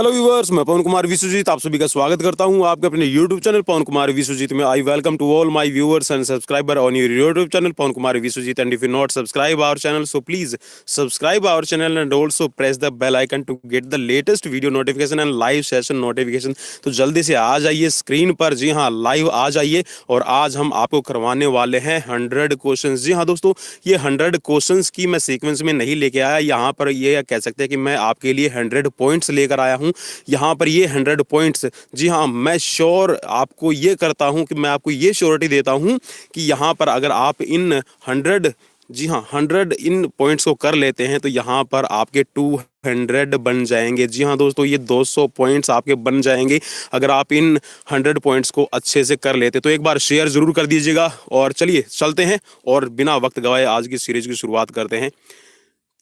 Hello viewers, मैं पवन कुमार विश्वजीत आप सभी का स्वागत करता हूं आपके अपने YouTube चैनल पवन कुमार विश्वजीत में। I welcome to all my viewers and subscriber on your YouTube channel Pawan Kumar Vishwajeet. And if you not subscribe our channel so please subscribe our channel and also press the bell icon to get the latest video notification and live session notification. तो जल्दी से आ जाइए screen पर, जी हाँ live आ जाइए। और आज हम आपको करवाने वाले हैं 100 क्वेश्चन। जी हाँ दोस्तों, ये 100 क्वेश्चन की मैं सीक्वेंस में नहीं लेके आया, यहाँ पर ये कह सकते हैं कि मैं आपके लिए 100 पॉइंट्स लेकर आया हूँ। यहाँ पर ये 100 पॉइंट्स, जी हाँ मैं श्योर आपको ये करता हूँ कि मैं आपको ये श्योरिटी देता हूँ कि यहाँ पर अगर आप इन 100, जी हाँ 100 इन पॉइंट्स को कर लेते हैं तो यहाँ पर आपके 200 बन जाएंगे। जी हाँ दोस्तों, ये 200 पॉइंट्स आपके बन जाएंगे अगर आप इन 100 पॉइंट्स को अच्छे से कर लेते। तो एक बार शेयर जरूर कर दीजिएगा और चलिए चलते हैं और बिना वक्त गवाए आज की सीरीज की शुरुआत करते हैं।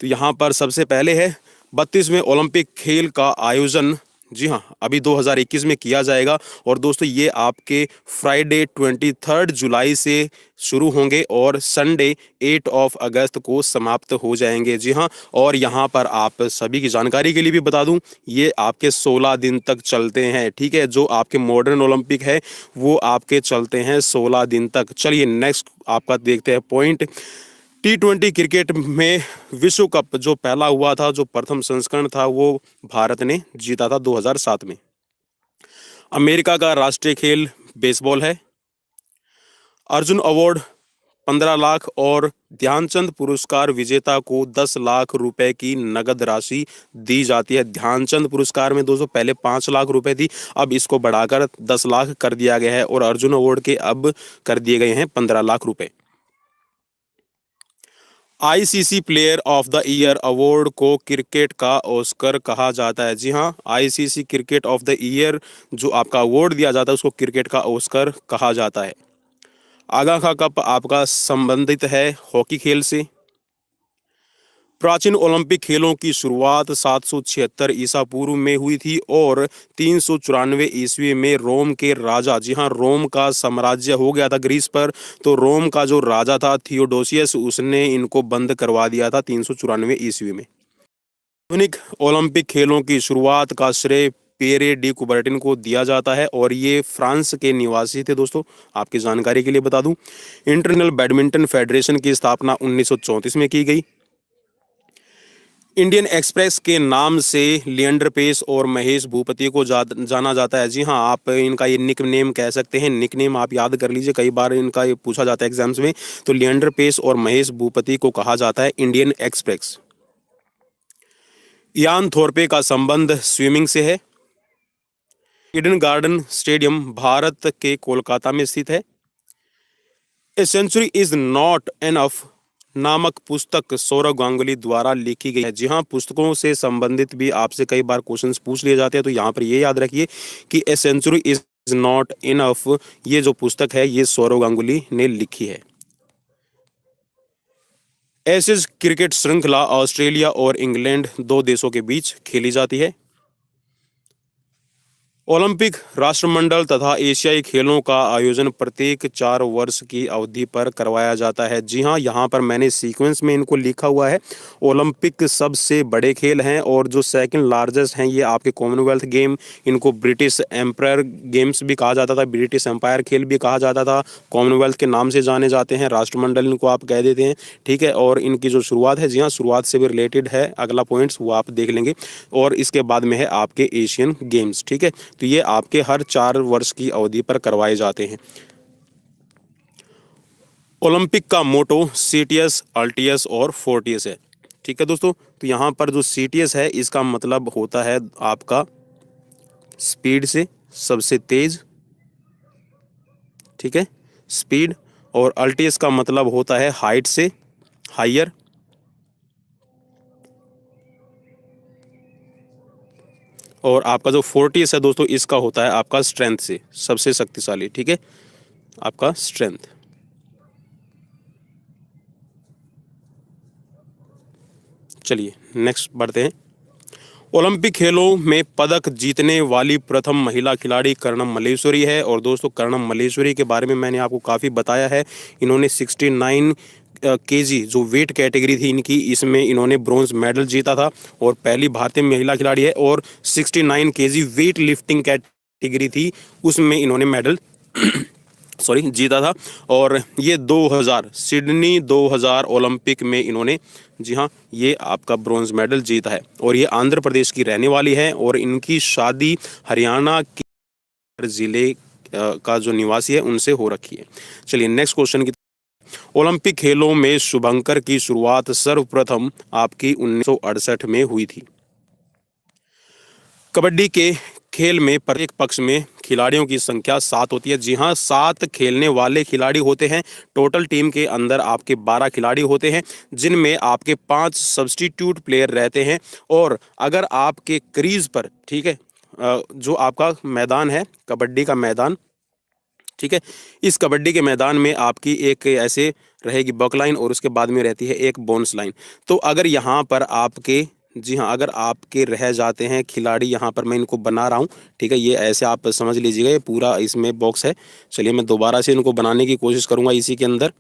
तो यहाँ पर सबसे पहले है 32वें ओलंपिक खेल का आयोजन, जी हाँ अभी 2021 में किया जाएगा। और दोस्तों ये आपके फ्राइडे 23 जुलाई से शुरू होंगे और संडे 8 अगस्त को समाप्त हो जाएंगे। जी हाँ, और यहाँ पर आप सभी की जानकारी के लिए भी बता दूं, ये आपके 16 दिन तक चलते हैं। ठीक है, जो आपके मॉडर्न ओलंपिक है वो आपके चलते हैं 16 दिन तक। चलिए नेक्स्ट आपका देखते हैं पॉइंट। T20 क्रिकेट में विश्व कप जो पहला हुआ था, जो प्रथम संस्करण था, वो भारत ने जीता था 2007 में। अमेरिका का राष्ट्रीय खेल बेसबॉल है। अर्जुन अवार्ड 15 लाख और ध्यानचंद पुरस्कार विजेता को 10 लाख रुपए की नगद राशि दी जाती है। ध्यानचंद पुरस्कार में दोस्तों पहले 5 लाख रुपए थी, अब इसको बढ़ाकर 10 लाख कर दिया गया है और अर्जुन अवार्ड के अब कर दिए गए हैं 15 लाख रुपए। ICC player of the year award को क्रिकेट का ऑस्कर कहा जाता है। जी हाँ, ICC cricket of the year जो आपका अवार्ड दिया जाता है उसको क्रिकेट का ऑस्कर कहा जाता है। आगा खां कप आपका संबंधित है हॉकी खेल से। प्राचीन ओलंपिक खेलों की शुरुआत 776 ईसा पूर्व में हुई थी और 394 ईस्वी में रोम के राजा, जी हाँ रोम का साम्राज्य हो गया था ग्रीस पर, तो रोम का जो राजा था थियोडोसियस, उसने इनको बंद करवा दिया था 394 ईस्वी में। आधुनिक ओलंपिक खेलों की शुरुआत का श्रेय पियरे डी कुबर्टिन को दिया जाता है और ये फ्रांस के निवासी थे। दोस्तों आपकी जानकारी के लिए बता दूं, इंटरनेशनल बैडमिंटन फेडरेशन की स्थापना 1934 में की गई। इंडियन एक्सप्रेस के नाम से लिएंडर पेस और महेश भूपति को जाना जाता है। जी हाँ, आप इनका ये निक नेम कह सकते हैं, निक नेम आप याद कर लीजिए, कई बार इनका ये पूछा जाता है एग्जाम्स में। तो लिएंडर पेस और महेश भूपति को कहा जाता है इंडियन एक्सप्रेस। इयान थोरपे का संबंध स्विमिंग से है। ईडन गार्डन स्टेडियम भारत के कोलकाता में स्थित है। A century is not enough नामक पुस्तक सौरव गांगुली द्वारा लिखी गई है। जी हाँ, पुस्तकों से संबंधित भी आपसे कई बार क्वेश्चंस पूछ लिए जाते हैं, तो यहाँ पर ये याद रखिए कि a century is not enough, ये जो पुस्तक है ये सौरव गांगुली ने लिखी है। एशेज क्रिकेट श्रृंखला ऑस्ट्रेलिया और इंग्लैंड दो देशों के बीच खेली जाती है। ओलंपिक राष्ट्रमंडल तथा एशियाई खेलों का आयोजन प्रत्येक 4 वर्ष की अवधि पर करवाया जाता है। जी हाँ, यहाँ पर मैंने सीक्वेंस में इनको लिखा हुआ है। ओलंपिक सबसे बड़े खेल हैं और जो सेकंड लार्जेस्ट हैं ये आपके कॉमनवेल्थ गेम, इनको ब्रिटिश एम्पायर गेम्स भी कहा जाता था, ब्रिटिश एम्पायर खेल भी कहा जाता था, कॉमनवेल्थ के नाम से जाने जाते हैं, राष्ट्रमंडल इनको आप कह देते हैं। ठीक है, और इनकी जो शुरुआत है, जी हाँ शुरुआत से भी रिलेटेड है अगला पॉइंट्स, वो आप देख लेंगे। और इसके बाद में है आपके एशियन गेम्स। ठीक है, तो ये आपके हर 4 वर्ष की अवधि पर करवाए जाते हैं। ओलंपिक का मोटो सीटीएस, अल्टीएस और फोर्टियस है। ठीक है दोस्तों, तो यहाँ पर जो सीटीएस है इसका मतलब होता है आपका स्पीड से, सबसे तेज। ठीक है, स्पीड। और अल्टीएस का मतलब होता है हाइट से, हायर। और आपका जो फोर्टियस है दोस्तों, इसका होता है आपका स्ट्रेंथ से, सबसे शक्तिशाली। ठीक है, आपका स्ट्रेंथ। चलिए नेक्स्ट बढ़ते हैं। ओलंपिक खेलों में पदक जीतने वाली प्रथम महिला खिलाड़ी कर्णम मल्लेश्वरी है। और दोस्तों कर्णम मल्लेश्वरी के बारे में मैंने आपको काफ़ी बताया है। इन्होंने 69 केजी जो वेट कैटेगरी थी इनकी, इसमें इन्होंने ब्रॉन्ज मेडल जीता था और पहली भारतीय महिला खिलाड़ी है। और 69 केजी वेट लिफ्टिंग कैटेगरी थी, उसमें इन्होंने मेडल सॉरी जीता था। और ये 2000 सिडनी 2000 ओलंपिक में इन्होंने, जी हाँ, ये आपका ब्रॉन्ज मेडल जीता है। और ये आंध्र प्रदेश की रहने वाली है और इनकी शादी हरियाणा के जिले का जो निवासी है उनसे हो रखी है। चलिए नेक्स्ट क्वेश्चन की। ओलंपिक खेलों में शुभंकर की शुरुआत सर्वप्रथम आपकी 1968 में हुई थी। कबड्डी के खेल में प्रत्येक पक्ष में खिलाड़ियों की संख्या 7 होती है। जी हाँ, 7 खेलने वाले खिलाड़ी होते हैं। टोटल टीम के अंदर आपके 12 खिलाड़ी होते हैं, जिनमें आपके 5 सब्स्टिट्यूट प्लेयर रहते हैं। और अगर आपके क्रीज पर, ठीक है, जो आपका मैदान है कबड्डी का मैदान, ठीक है, इस कबड्डी के मैदान में आपकी एक ऐसे रहेगी बक लाइन और उसके बाद में रहती है एक बोनस लाइन। तो अगर यहाँ पर आपके, जी हाँ, अगर आपके रह जाते हैं खिलाड़ी, यहाँ पर मैं इनको बना रहा हूँ, ठीक है, ये ऐसे आप समझ लीजिएगा, ये पूरा इसमें बॉक्स है। चलिए मैं दोबारा से इनको बनाने की कोशिश करूँगा इसी के अंदर।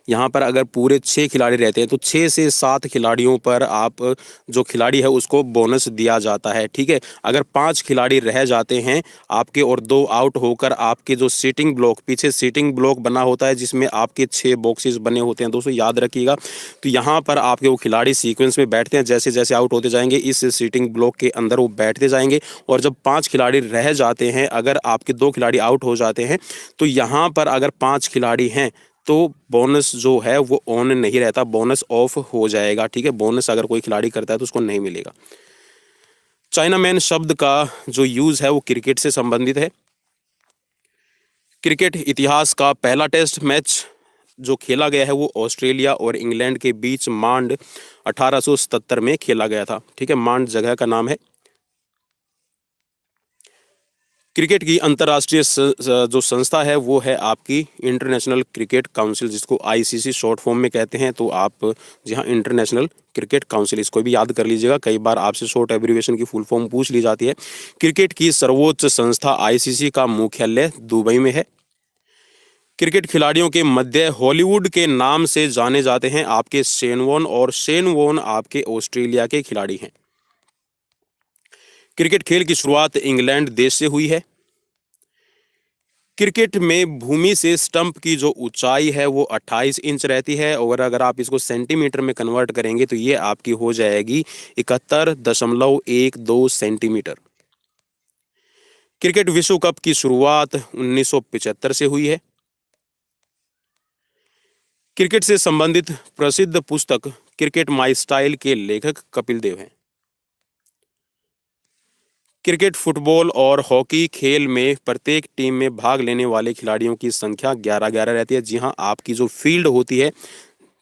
यहाँ पर अगर पूरे 6 खिलाड़ी रहते हैं तो 6 से 7 खिलाड़ियों पर आप जो खिलाड़ी है उसको बोनस दिया जाता है, ठीक है। अगर 5 खिलाड़ी रह जाते हैं आपके और 2 आउट होकर आपके जो सीटिंग ब्लॉक, पीछे सीटिंग ब्लॉक बना होता है जिसमें आपके 6 बॉक्सेस बने होते हैं, दोस्तों याद रखिएगा। तो यहाँ पर आपके वो खिलाड़ी सीक्वेंस में बैठते हैं, जैसे जैसे आउट होते जाएंगे इस सीटिंग ब्लॉक के अंदर वो बैठते जाएंगे। और जब 5 खिलाड़ी रह जाते हैं, अगर आपके 2 खिलाड़ी आउट हो जाते हैं, तो यहाँ पर अगर 5 खिलाड़ी हैं तो बोनस जो है वो ऑन नहीं रहता, बोनस ऑफ हो जाएगा, ठीक है। बोनस अगर कोई खिलाड़ी करता है तो उसको नहीं मिलेगा। चाइना मैन शब्द का जो यूज है वो क्रिकेट से संबंधित है। क्रिकेट इतिहास का पहला टेस्ट मैच जो खेला गया है वो ऑस्ट्रेलिया और इंग्लैंड के बीच मांड 1877 में खेला गया था, ठीक है। मांड जगह का नाम है। क्रिकेट की अंतर्राष्ट्रीय जो संस्था है वो है आपकी इंटरनेशनल क्रिकेट काउंसिल, जिसको आईसीसी शॉर्ट फॉर्म में कहते हैं। तो आप, जी हाँ, इंटरनेशनल क्रिकेट काउंसिल, इसको भी याद कर लीजिएगा, कई बार आपसे शॉर्ट एब्रीविएशन की फुल फॉर्म पूछ ली जाती है। क्रिकेट की सर्वोच्च संस्था आईसीसी का मुख्यालय दुबई में है। क्रिकेट खिलाड़ियों के मध्य हॉलीवुड के नाम से जाने जाते हैं आपके शेन वॉर्न, और शेन वॉर्न आपके ऑस्ट्रेलिया के खिलाड़ी हैं। क्रिकेट खेल की शुरुआत इंग्लैंड देश से हुई है। क्रिकेट में भूमि से स्टंप की जो ऊंचाई है वो 28 इंच रहती है, और अगर आप इसको सेंटीमीटर में कन्वर्ट करेंगे तो ये आपकी हो जाएगी 71.12 सेंटीमीटर। क्रिकेट विश्व कप की शुरुआत 1975 से हुई है। क्रिकेट से संबंधित प्रसिद्ध पुस्तक क्रिकेट माई स्टाइल के लेखक कपिल देव हैं। क्रिकेट, फुटबॉल और हॉकी खेल में प्रत्येक टीम में भाग लेने वाले खिलाड़ियों की संख्या 11-11 रहती है। जी हाँ, आपकी जो फील्ड होती है,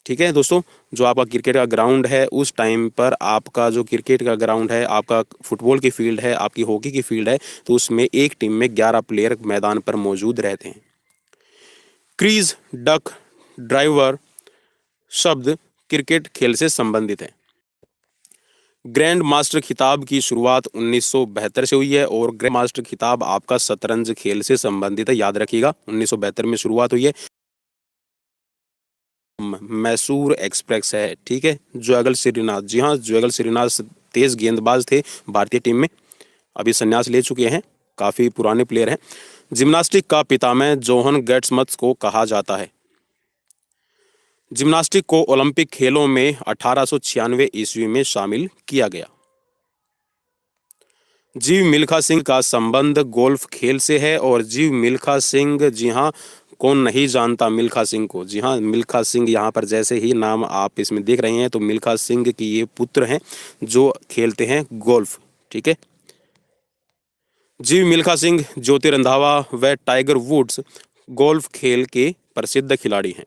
ठीक है दोस्तों, जो आपका क्रिकेट का ग्राउंड है उस टाइम पर आपका जो क्रिकेट का ग्राउंड है, आपका फुटबॉल की फील्ड है, आपकी हॉकी की फील्ड है, तो उसमें एक टीम में 11 प्लेयर मैदान पर मौजूद रहते हैं। क्रीज, डक, ड्राइवर शब्द क्रिकेट खेल से संबंधित है। ग्रैंड मास्टर खिताब की शुरुआत 1972 से हुई है, और ग्रैंड मास्टर खिताब आपका शतरंज खेल से संबंधित है, याद रखिएगा। 1972 में शुरुआत हुई है। मैसूर एक्सप्रेस है, ठीक है। जुगल श्रीनाथ, जी हाँ, जुगल श्रीनाथ तेज गेंदबाज थे भारतीय टीम में, अभी संन्यास ले चुके हैं, काफी पुराने प्लेयर हैं। जिम्नास्टिक का पितामह जोहन गेट्समथ को कहा जाता है। जिम्नास्टिक को ओलंपिक खेलों में 1896 ईस्वी में शामिल किया गया। जीव मिल्खा सिंह का संबंध गोल्फ खेल से है, और जीव मिल्खा सिंह, जी हाँ, कौन नहीं जानता मिल्खा सिंह को। जी हाँ, मिल्खा सिंह यहाँ पर जैसे ही नाम आप इसमें देख रहे हैं तो मिल्खा सिंह की ये पुत्र हैं जो खेलते हैं गोल्फ, ठीक है। जीव मिल्खा सिंह, ज्योति रंधावा व टाइगर वुड्स गोल्फ खेल के प्रसिद्ध खिलाड़ी हैं।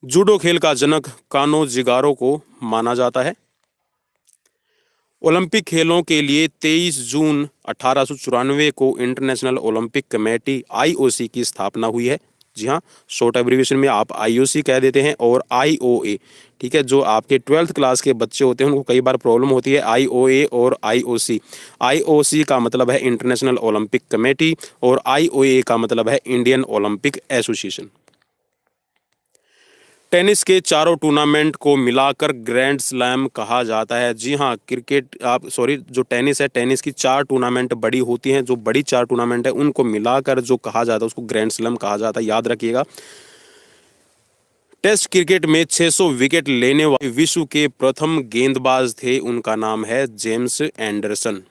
जूडो खेल का जनक कानो जिगारो को माना जाता है। ओलंपिक खेलों के लिए 23 जून 1894 को इंटरनेशनल ओलंपिक कमेटी आईओसी की स्थापना हुई है। जी हाँ, शॉर्ट एब्रीविएशन में आप आईओसी कह देते हैं, और आईओए, ठीक है। जो आपके 12th क्लास के बच्चे होते हैं उनको कई बार प्रॉब्लम होती है आईओए और आईओसी। आईओसी का मतलब है इंटरनेशनल ओलंपिक कमेटी, और आईओए का मतलब है इंडियन ओलंपिक एसोसिएशन। टेनिस के चारों टूर्नामेंट को मिलाकर ग्रैंड स्लैम कहा जाता है। जी हाँ, क्रिकेट आप सॉरी जो टेनिस है, टेनिस की 4 टूर्नामेंट बड़ी होती हैं, जो बड़ी 4 टूर्नामेंट है उनको मिलाकर जो कहा जाता है उसको ग्रैंड स्लैम कहा जाता है, याद रखिएगा। टेस्ट क्रिकेट में 600 विकेट लेने वाले विश्व के प्रथम गेंदबाज थे, उनका नाम है जेम्स एंडरसन।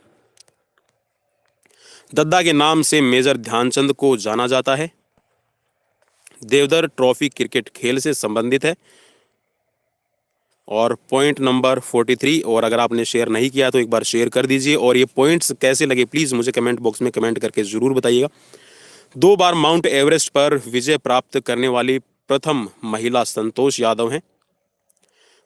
दद्दा के नाम से मेजर ध्यानचंद को जाना जाता है। देवधर ट्रॉफी क्रिकेट खेल से संबंधित है। और पॉइंट नंबर 43, और अगर आपने शेयर नहीं किया तो एक बार शेयर कर दीजिए, और ये पॉइंट्स कैसे लगे प्लीज़ मुझे कमेंट बॉक्स में कमेंट करके ज़रूर बताइएगा। 2 बार माउंट एवरेस्ट पर विजय प्राप्त करने वाली प्रथम महिला संतोष यादव हैं।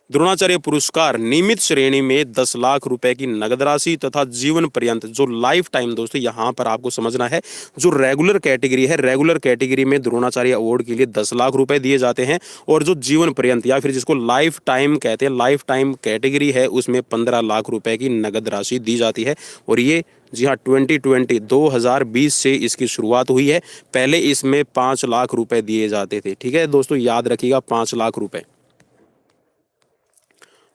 द्रोणाचार्य पुरस्कार नियमित श्रेणी में 10 लाख रुपए की नगद राशि तथा जीवन पर्यंत, जो लाइफ टाइम, दोस्तों यहाँ पर आपको समझना है, जो रेगुलर कैटेगरी है, रेगुलर कैटेगरी में द्रोणाचार्य अवार्ड के लिए 10 लाख रुपए दिए जाते हैं, और जो जीवन पर्यंत या फिर जिसको लाइफ टाइम कहते हैं, लाइफ टाइम कैटेगरी है, उसमें 15 लाख रुपए की नगद राशि दी जाती है। और ये जी हाँ 2020 से इसकी शुरुआत हुई है। पहले इसमें 5 लाख रुपए दिए जाते थे। ठीक है दोस्तों, याद रखिएगा 5 लाख रुपए।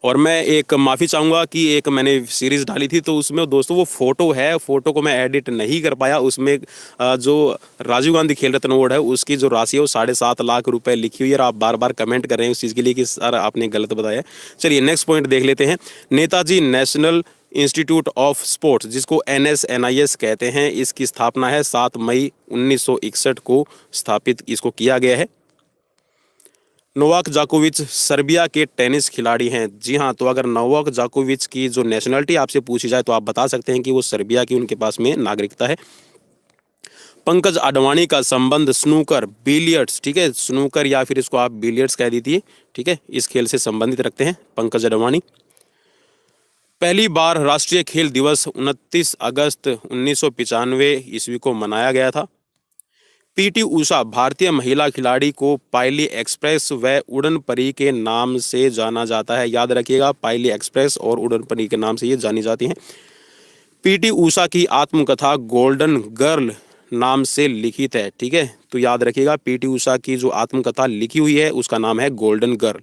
और मैं एक माफ़ी चाहूँगा कि एक मैंने सीरीज़ डाली थी, तो उसमें दोस्तों वो फ़ोटो है, फ़ोटो को मैं एडिट नहीं कर पाया। उसमें जो राजीव गांधी खेल रत्न अवार्ड है उसकी जो राशि है वो 7.5 लाख रुपए लिखी हुई है, और आप बार बार कमेंट कर रहे हैं उस चीज़ के लिए कि सर आपने गलत बताया। चलिए नेक्स्ट पॉइंट देख लेते हैं। Netaji national institute of sports, जिसको NSNIS कहते हैं, इसकी स्थापना है 7 मई 1961 को स्थापित इसको किया गया है। नोवाक जोकोविच सर्बिया के टेनिस खिलाड़ी हैं। जी हाँ, तो अगर नोवाक जोकोविच की जो नेशनलिटी आपसे पूछी जाए तो आप बता सकते हैं कि वो सर्बिया की उनके पास में नागरिकता है। पंकज आडवाणी का संबंध स्नूकर, बिलियर्ड्स, ठीक है, स्नूकर या फिर इसको आप बिलियर्ड्स कह दीजिए, ठीक है, इस खेल से संबंधित रखते हैं पंकज आडवाणी। पहली बार राष्ट्रीय खेल दिवस 29 अगस्त 1995 ईस्वी को मनाया गया था। पीटी उषा भारतीय महिला खिलाड़ी को पायली एक्सप्रेस व उड़न परी के नाम से जाना जाता है। याद रखिएगा, पायली एक्सप्रेस और उड़न परी के नाम से ये जानी जाती हैं। पीटी उषा की आत्मकथा गोल्डन गर्ल नाम से लिखित है। ठीक है, तो याद रखिएगा पीटी उषा की जो आत्मकथा लिखी हुई है उसका नाम है गोल्डन गर्ल।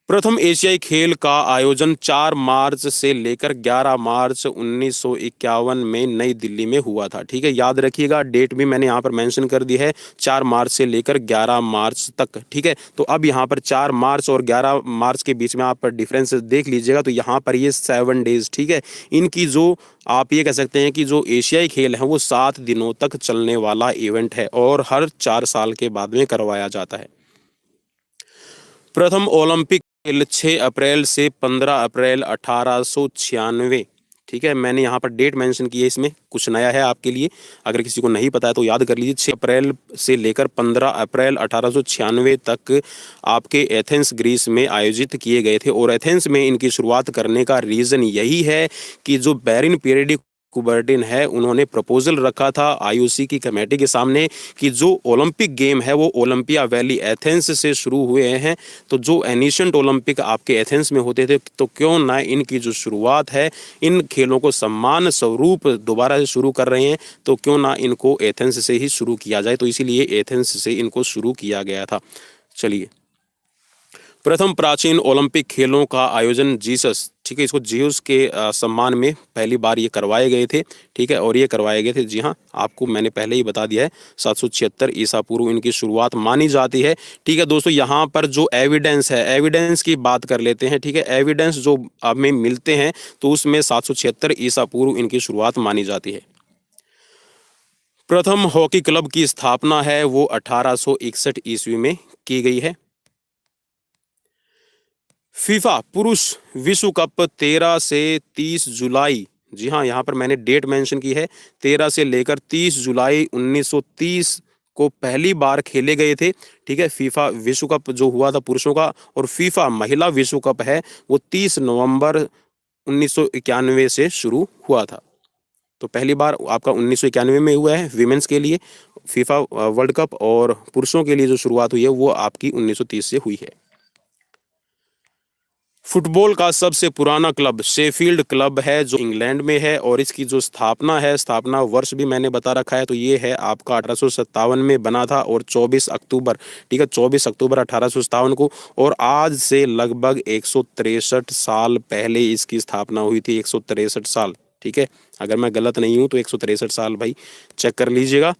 प्रथम एशियाई खेल का आयोजन 4 मार्च से लेकर 11 मार्च 1951 में नई दिल्ली में हुआ था। ठीक है, याद रखिएगा, डेट भी मैंने यहाँ पर मेंशन कर दी है, 4 मार्च से लेकर 11 मार्च तक। ठीक है, तो अब यहाँ पर 4 मार्च और 11 मार्च के बीच में आप डिफरेंस देख लीजिएगा, तो यहाँ पर ये 7 डेज, ठीक है, इनकी जो आप ये कह सकते हैं कि जो एशियाई खेल है वो 7 दिनों तक चलने वाला इवेंट है और हर 4 साल के बाद में करवाया जाता है। प्रथम ओलंपिक खेल 6 अप्रैल से 15 अप्रैल 1896, ठीक है, मैंने यहाँ पर डेट मेंशन की है, इसमें कुछ नया है आपके लिए, अगर किसी को नहीं पता है तो याद कर लीजिए। 6 अप्रैल से लेकर 15 अप्रैल 1896 तक आपके एथेंस ग्रीस में आयोजित किए गए थे, और एथेंस में इनकी शुरुआत करने का रीज़न यही है कि जो बैरिन पीरियडिक कुबर्टिन है, उन्होंने प्रपोजल रखा था आईओसी की कमेटी के सामने कि जो ओलंपिक गेम है वो ओलंपिया वैली एथेंस से शुरू हुए हैं, तो जो एनिशंट ओलंपिक आपके एथेंस में होते थे, तो क्यों ना इनकी जो शुरुआत है, इन खेलों को सम्मान स्वरूप दोबारा से शुरू कर रहे हैं, तो क्यों ना इनको एथेंस से ही शुरू किया जाए, तो इसीलिए एथेंस से इनको शुरू किया गया था। चलिए, प्रथम प्राचीन ओलंपिक खेलों का आयोजन जीसस, ठीक है, इसको जियूस के सम्मान में पहली बार ये करवाए गए थे। ठीक है, और ये करवाए गए थे, जी हाँ, आपको मैंने पहले ही बता दिया है, 776 ईसा पूर्व इनकी शुरुआत मानी जाती है। ठीक है दोस्तों, यहाँ पर जो एविडेंस है, एविडेंस की बात कर लेते हैं। ठीक है, एविडेंस जो हमें मिलते हैं तो उसमें 776 ईसा पूर्व इनकी शुरुआत मानी जाती है। प्रथम हॉकी क्लब की स्थापना है वो 1861 ईस्वी में की गई है। फीफा पुरुष विश्व कप 13 से 30 जुलाई, जी हाँ, यहाँ पर मैंने डेट मेंशन की है, 13 से लेकर 30 जुलाई 1930 को पहली बार खेले गए थे। ठीक है, फीफा विश्व कप जो हुआ था पुरुषों का, और फीफा महिला विश्व कप है वो 30 नवंबर 1991 से शुरू हुआ था। तो पहली बार आपका 1991 में हुआ है विमेंस के लिए फीफा वर्ल्ड कप, और पुरुषों के लिए जो शुरुआत हुई है वो आपकी 1930 से हुई है। फुटबॉल का सबसे पुराना क्लब शेफील्ड क्लब है जो इंग्लैंड में है, और इसकी जो स्थापना है, स्थापना वर्ष भी मैंने बता रखा है, तो ये है आपका 1857 में बना था, और 24 अक्टूबर, ठीक है, 24 अक्टूबर 1857 को। और आज से लगभग 163 साल पहले इसकी स्थापना हुई थी, 163 साल, ठीक है। अगर मैं गलत नहीं हूँ तो 163 साल भाई, चेक कर लीजिएगा।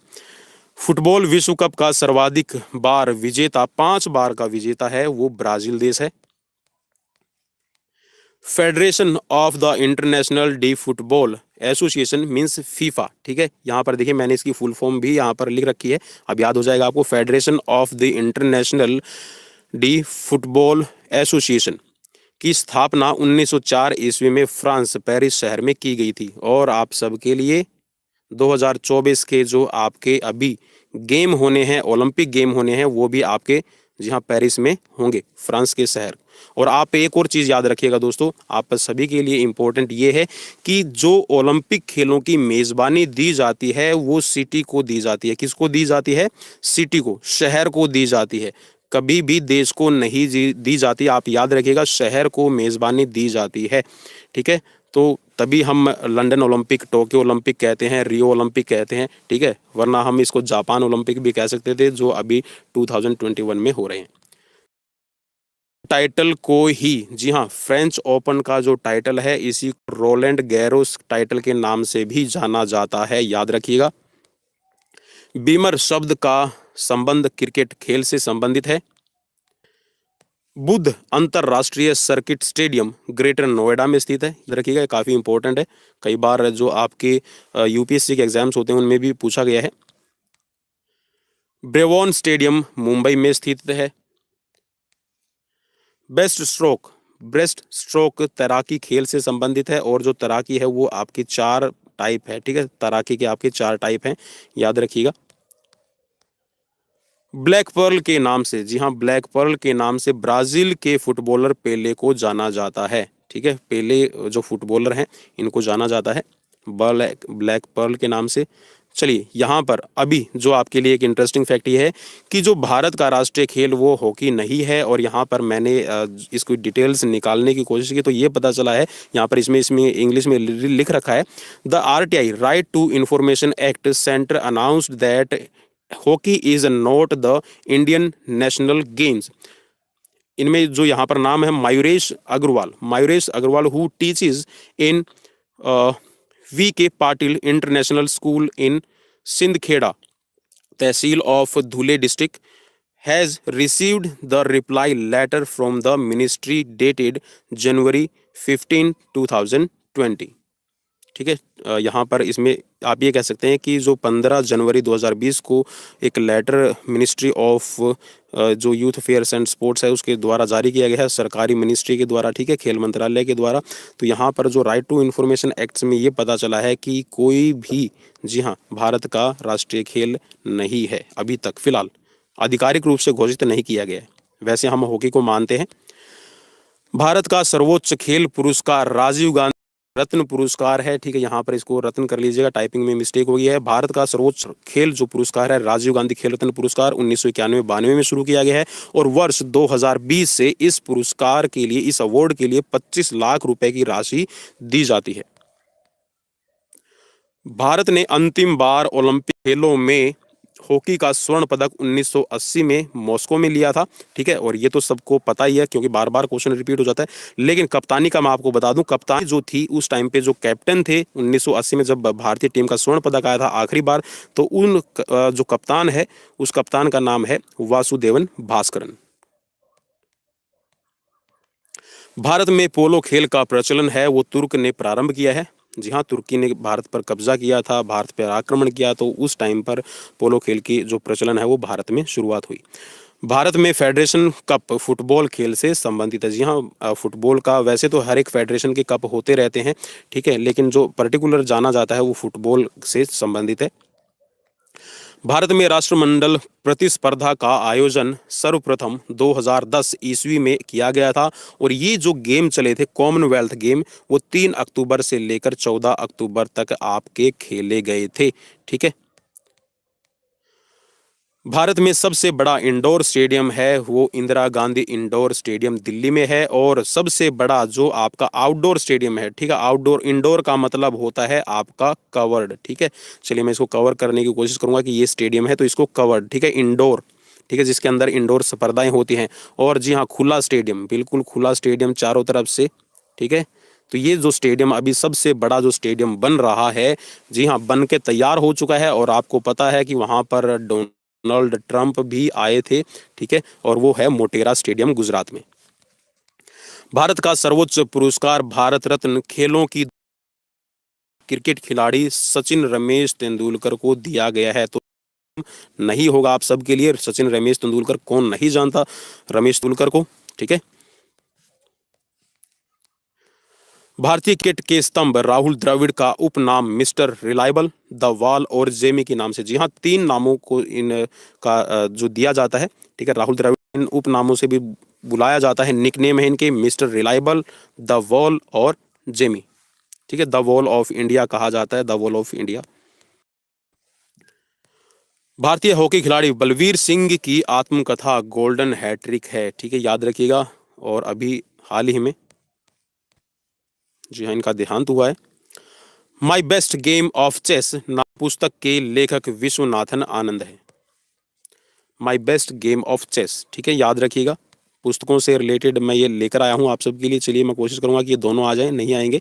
फुटबॉल विश्व कप का सर्वाधिक बार विजेता, 5 बार का विजेता है, वो ब्राजील देश है। Federation of the international D football association means FIFA, ठीक है। यहाँ पर देखिए मैंने इसकी फुल फॉर्म भी यहाँ पर लिख रखी है, अब याद हो जाएगा आपको। Federation of the international D football association की स्थापना 1904 ईस्वी में फ्रांस पेरिस शहर में की गई थी। और आप सबके लिए 2024 के जो आपके अभी गेम होने हैं, ओलंपिक गेम होने हैं, वो भी आपके जी हाँ पेरिस में होंगे, फ्रांस के शहर। और आप एक और चीज़ याद रखिएगा दोस्तों, आप सभी के लिए इम्पोर्टेंट ये है कि जो ओलंपिक खेलों की मेज़बानी दी जाती है वो सिटी को दी जाती है। किसको दी जाती है? सिटी को, शहर को दी जाती है, कभी भी देश को नहीं दी जाती। आप याद रखिएगा, शहर को मेज़बानी दी जाती है, ठीक है। तो तभी हम लंदन ओलंपिक, टोक्यो ओलंपिक कहते हैं, रियो ओलंपिक कहते हैं, ठीक है, वरना हम इसको जापान ओलंपिक भी कह सकते थे, जो अभी 2021 में हो रहे हैं। टाइटल को ही, जी हाँ, फ्रेंच ओपन का जो टाइटल है, इसी रोलैंड गैरोस टाइटल के नाम से भी जाना जाता है, याद रखिएगा। बीमर शब्द का संबंध क्रिकेट खेल से संबंधित है। बुद्ध अंतरराष्ट्रीय सर्किट स्टेडियम ग्रेटर नोएडा में स्थित है, याद रखिएगा, काफ़ी इंपॉर्टेंट है, कई बार जो आपके यूपीएससी के एग्जाम्स होते हैं उनमें भी पूछा गया है। ब्रेवॉन स्टेडियम मुंबई में स्थित है। ब्रेस्ट स्ट्रोक तैराकी खेल से संबंधित है, और जो तैराकी है वो आपकी 4 टाइप है, ठीक है, तैराकी के आपके 4 टाइप हैं, याद रखिएगा। ब्लैक पर्ल के नाम से, जी हाँ, ब्लैक पर्ल के नाम से ब्राजील के फुटबॉलर पेले को जाना जाता है, ठीक है। पेले जो फुटबॉलर हैं इनको जाना जाता है ब्लैक पर्ल के नाम से। चलिए, यहाँ पर अभी जो आपके लिए एक इंटरेस्टिंग फैक्ट ये है कि जो भारत का राष्ट्रीय खेल वो हॉकी नहीं है, और यहाँ पर मैंने इसको डिटेल्स निकालने की कोशिश की तो ये पता चला है, यहाँ पर इसमें इसमें इंग्लिश में लिख रखा है, the RTI right to information act centre announced that hockey is not the Indian national games. इनमें जो यहाँ पर नाम है Mayuresh Agarwal who teaches in V K Patil international school in Sindkheda tehsil of Dhule district has received the reply letter from the ministry dated January 15 2020, ठीक है। यहाँ पर इसमें आप ये कह सकते हैं कि जो 15 जनवरी 2020 को एक लेटर मिनिस्ट्री ऑफ जो यूथ अफेयर्स एंड स्पोर्ट्स है उसके द्वारा जारी किया गया है, सरकारी मिनिस्ट्री के द्वारा, ठीक है, खेल मंत्रालय के द्वारा। तो यहाँ पर जो राइट टू इन्फॉर्मेशन एक्ट्स में ये पता चला है कि कोई भी, जी हाँ, भारत का राष्ट्रीय खेल नहीं है अभी तक, फिलहाल आधिकारिक रूप से घोषित नहीं किया गया है। वैसे हम हॉकी को मानते हैं। भारत का सर्वोच्च खेल पुरस्कार राजीव गांधी रत्न पुरस्कार है, ठीक है, यहाँ पर इसको रत्न कर लीजिएगा, टाइपिंग में मिस्टेक हो गई है। भारत का सर्वोच्च खेल जो पुरस्कार है राजीव गांधी खेल रत्न पुरस्कार 1991-92 में शुरू किया गया है, और वर्ष 2020 से इस पुरस्कार के लिए, इस अवार्ड के लिए 25 लाख रुपए की राशि दी जाती है। भारत ने अंतिम बार ओलंपिक खेलों में हॉकी का स्वर्ण पदक 1980 में मॉस्को में लिया था, ठीक है, और ये तो सबको पता ही है क्योंकि बार बार क्वेश्चन रिपीट हो जाता है। लेकिन कप्तानी का मैं आपको बता दूं, कप्तान जो थी उस टाइम पे जो कैप्टन थे 1980 में जब भारतीय टीम का स्वर्ण पदक आया था आखिरी बार, तो उन जो कप्तान है उस कप्तान का नाम है वासुदेवन भास्करन। भारत में पोलो खेल का प्रचलन है वो तुर्क ने प्रारंभ किया है। जी हाँ, तुर्की ने भारत पर कब्जा किया था, भारत पर आक्रमण किया, तो उस टाइम पर पोलो खेल की जो प्रचलन है वो भारत में शुरुआत हुई। भारत में फेडरेशन कप फुटबॉल खेल से संबंधित है। जी हाँ, फुटबॉल का वैसे तो हर एक फेडरेशन के कप होते रहते हैं, ठीक है, लेकिन जो पर्टिकुलर जाना जाता है वो फुटबॉल से संबंधित है। भारत में राष्ट्रमंडल प्रतिस्पर्धा का आयोजन सर्वप्रथम 2010 ईस्वी में किया गया था, और ये जो गेम चले थे कॉमनवेल्थ गेम, वो 3 अक्टूबर से लेकर 14 अक्टूबर तक आपके खेले गए थे, ठीक है। भारत में सबसे बड़ा इंडोर स्टेडियम है वो इंदिरा गांधी इंडोर स्टेडियम दिल्ली में है। और सबसे बड़ा जो आपका आउटडोर स्टेडियम है, ठीक है, आउटडोर, इंडोर का मतलब होता है आपका कवर्ड, ठीक है। चलिए मैं इसको कवर करने की कोशिश करूंगा कि ये स्टेडियम है तो इसको कवर्ड, ठीक है, इंडोर, ठीक है, जिसके अंदर इंडोर स्पर्धाएं होती हैं। और जी हाँ, खुला स्टेडियम, बिल्कुल खुला स्टेडियम चारों तरफ से, ठीक है। तो ये जो स्टेडियम अभी सबसे बड़ा जो स्टेडियम बन रहा है, जी हाँ, बन के तैयार हो चुका है। और आपको पता है कि वहां पर डोनाल्ड ट्रंप भी आए थे, ठीक है। और वो है मोटेरा स्टेडियम गुजरात में। भारत का सर्वोच्च पुरस्कार भारत रत्न खेलों की क्रिकेट खिलाड़ी सचिन रमेश तेंदुलकर को दिया गया है। तो नहीं होगा आप सबके लिए, सचिन रमेश तेंदुलकर कौन नहीं जानता रमेश तेंदुलकर को, ठीक है। भारतीय क्रिकेट के स्तंभ राहुल द्रविड़ का उपनाम मिस्टर रिलायबल, द वॉल और जेमी के नाम से, जी हाँ, तीन नामों को इनका जो दिया जाता है, ठीक है। राहुल द्रविड़ इन उपनामों से भी बुलाया जाता है, निकनेम है इनके मिस्टर रिलायबल, द वॉल और जेमी, ठीक है। द वॉल ऑफ इंडिया कहा जाता है, द वॉल ऑफ इंडिया। भारतीय हॉकी खिलाड़ी बलवीर सिंह की आत्मकथा गोल्डन हैट्रिक है, ठीक है, याद रखिएगा। और अभी हाल ही में, जी हाँ, इनका देहांत हुआ है। My best game of chess नाम पुस्तक के लेखक विश्वनाथन आनंद है। My best game of chess, ठीक है, याद रखिएगा। पुस्तकों से रिलेटेड मैं ये लेकर आया हूँ आप सबके लिए। चलिए मैं कोशिश करूंगा कि ये दोनों आ जाएं, नहीं आएंगे।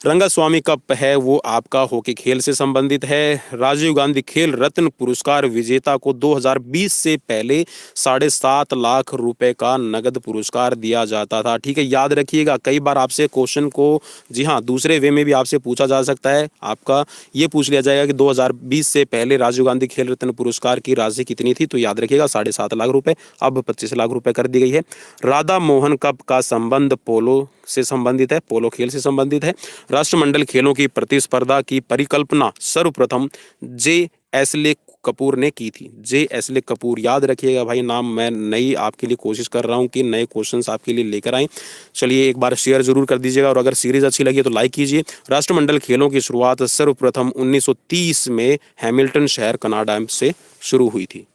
रंगास्वामी कप है वो आपका हॉकी खेल से संबंधित है। राजीव गांधी खेल रत्न पुरस्कार विजेता को 2020 से पहले 7.5 लाख रुपए का नगद पुरस्कार दिया जाता था, ठीक है, याद रखिएगा। कई बार आपसे क्वेश्चन को, जी हाँ, दूसरे वे में भी आपसे पूछा जा सकता है। आपका ये पूछ लिया जाएगा कि 2020 से पहले राजीव गांधी खेल रत्न पुरस्कार की राशि कितनी थी, तो याद रखिएगा 7.5 लाख रुपए, अब 25 लाख रुपए कर दी गई है। राधा मोहन कप का संबंध पोलो से संबंधित है, पोलो खेल से संबंधित है। राष्ट्रमंडल खेलों की प्रतिस्पर्धा की परिकल्पना सर्वप्रथम जे एसले कपूर ने की थी। जे एसले कपूर, याद रखिएगा भाई नाम। मैं नई आपके लिए कोशिश कर रहा हूं कि नए क्वेश्चंस आपके लिए लेकर आए। चलिए एक बार शेयर जरूर कर दीजिएगा और अगर सीरीज अच्छी लगी तो लाइक कीजिए। राष्ट्रमंडल खेलों की शुरुआत सर्वप्रथम 1930 में हैमिल्टन शहर कनाडा से शुरू हुई थी।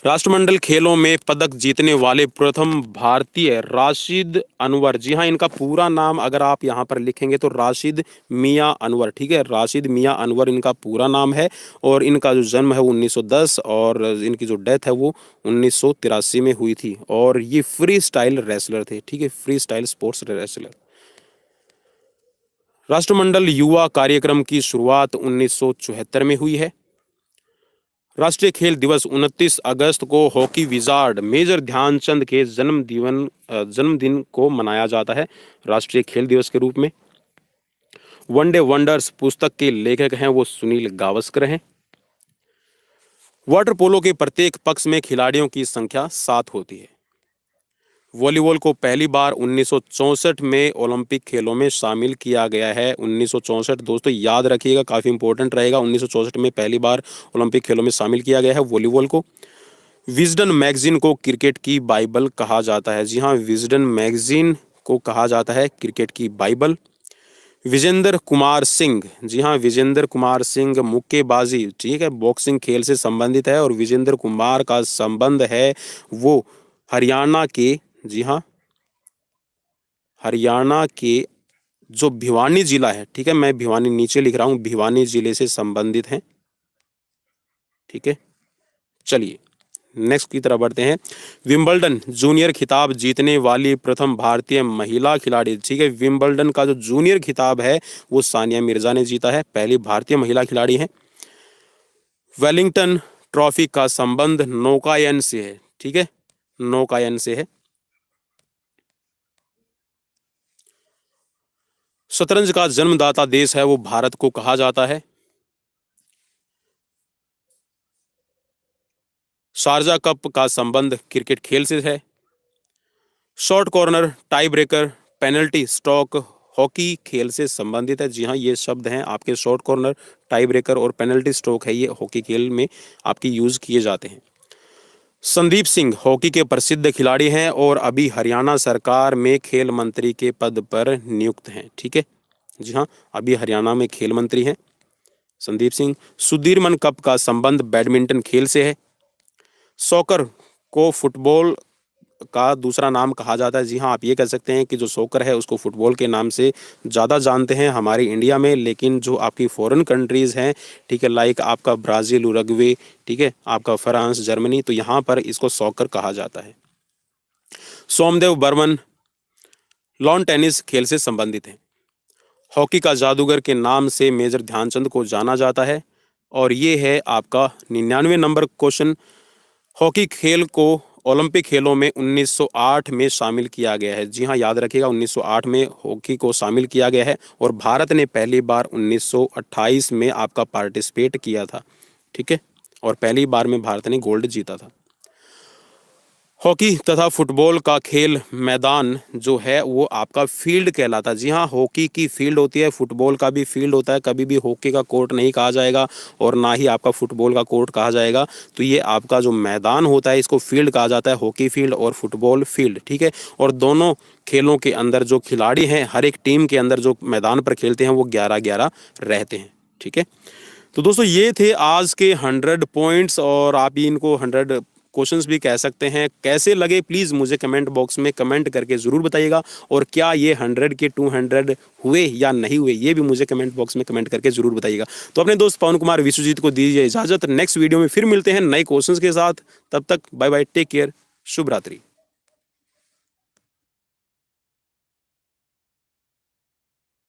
राष्ट्रमंडल खेलों में पदक जीतने वाले प्रथम भारतीय राशिद अनवर, जी हाँ, इनका पूरा नाम अगर आप यहाँ पर लिखेंगे तो राशिद मियां अनवर, ठीक है, राशिद मियां अनवर इनका पूरा नाम है। और इनका जो जन्म है वो 1910 और इनकी जो डेथ है वो 1983 में हुई थी। और ये फ्री स्टाइल रेसलर थे, ठीक है, फ्री स्टाइल स्पोर्ट्स रेसलर। राष्ट्रमंडल युवा कार्यक्रम की शुरुआत 1974 में हुई है। राष्ट्रीय खेल दिवस 29 अगस्त को हॉकी विजार्ड मेजर ध्यानचंद के जन्मदिन को मनाया जाता है राष्ट्रीय खेल दिवस के रूप में। वनडे वंडर्स पुस्तक के लेखक हैं वो सुनील गावस्कर हैं। वाटर पोलो के प्रत्येक पक्ष में खिलाड़ियों की संख्या 7 होती है। वॉलीबॉल को पहली बार 1964 में ओलंपिक खेलों में शामिल किया गया है। 1964 दोस्तों याद रखिएगा, काफ़ी इंपॉर्टेंट रहेगा। 1964 में पहली बार ओलंपिक खेलों में शामिल किया गया है वॉलीबॉल को। विजडन मैगजीन को क्रिकेट की बाइबल कहा जाता है। जी हाँ, विजडन मैगजीन को कहा जाता है क्रिकेट की बाइबल। विजेंद्र कुमार सिंह, जी हाँ, विजेंद्र कुमार सिंह मुक्केबाजी, ठीक है, बॉक्सिंग खेल से संबंधित है। और विजेंद्र कुमार का संबंध है वो हरियाणा के, जी हाँ, हरियाणा के जो भिवानी जिला है, ठीक है, मैं भिवानी नीचे लिख रहा हूं, भिवानी जिले से संबंधित हैं, ठीक है। चलिए नेक्स्ट की तरफ बढ़ते हैं। विंबलडन जूनियर खिताब जीतने वाली प्रथम भारतीय महिला खिलाड़ी, ठीक है, विंबलडन का जो जूनियर खिताब है वो सानिया मिर्जा ने जीता है, पहली भारतीय महिला खिलाड़ी हैं। वेलिंगटन ट्रॉफी का संबंध नौकायन से है, ठीक है, नौकायन से है। शतरंज का जन्मदाता देश है वो भारत को कहा जाता है। शारजा कप का संबंध क्रिकेट खेल से है। Short corner, tie breaker, penalty stroke hockey खेल से संबंधित है। जी हाँ, ये शब्द हैं आपके, शॉर्ट कॉर्नर, टाई ब्रेकर और पेनल्टी स्ट्रोक है, ये हॉकी खेल में आपकी यूज किए जाते हैं। संदीप सिंह हॉकी के प्रसिद्ध खिलाड़ी हैं और अभी हरियाणा सरकार में खेल मंत्री के पद पर नियुक्त हैं, ठीक है, जी हाँ, अभी हरियाणा में खेल मंत्री हैं संदीप सिंह। सुदीरमन कप का संबंध बैडमिंटन खेल से है। सॉकर को फुटबॉल का दूसरा नाम कहा जाता है। जी हाँ, आप ये कह सकते हैं कि जो सॉकर है उसको फुटबॉल के नाम से ज़्यादा जानते हैं हमारे इंडिया में, लेकिन जो आपकी फॉरेन कंट्रीज़ हैं, ठीक है, लाइक आपका ब्राज़ील, उरुग्वे, ठीक है, आपका फ्रांस, जर्मनी, तो यहाँ पर इसको सॉकर कहा जाता है। सोमदेव बर्मन लॉन टेनिस खेल से संबंधित है। हॉकी का जादूगर के नाम से मेजर ध्यानचंद को जाना जाता है। और ये है आपका 99 नंबर क्वेश्चन। हॉकी खेल को ओलंपिक खेलों में 1908 में शामिल किया गया है। जी हाँ, याद रखिएगा 1908 में हॉकी को शामिल किया गया है और भारत ने पहली बार 1928 में आपका पार्टिसिपेट किया था, ठीक है, और पहली बार में भारत ने गोल्ड जीता था। हॉकी तथा फुटबॉल का खेल मैदान जो है वो आपका फील्ड कहलाता है। जी हाँ, हॉकी की फील्ड होती है, फुटबॉल का भी फील्ड होता है। कभी भी हॉकी का कोर्ट नहीं कहा जाएगा और ना ही आपका फुटबॉल का कोर्ट कहा जाएगा। तो ये आपका जो मैदान होता है इसको फील्ड कहा जाता है, हॉकी फील्ड और फुटबॉल फील्ड, ठीक है। और दोनों खेलों के अंदर जो खिलाड़ी हैं, हर एक टीम के अंदर जो मैदान पर खेलते हैं वो 11-11 रहते हैं, ठीक है। तो दोस्तों ये थे आज के 100 पॉइंट्स और आप ही इनको 100 क्वेश्चंस भी कह सकते हैं। कैसे लगे प्लीज़ मुझे कमेंट बॉक्स में कमेंट करके ज़रूर बताइएगा। और क्या ये 100 के 200 हुए या नहीं हुए ये भी मुझे कमेंट बॉक्स में कमेंट करके ज़रूर बताइएगा। तो अपने दोस्त पवन कुमार विश्वजीत को दीजिए इजाज़त। नेक्स्ट वीडियो में फिर मिलते हैं नए क्वेश्चंस के साथ। तब तक बाय बाय, टेक केयर, शुभ रात्रि।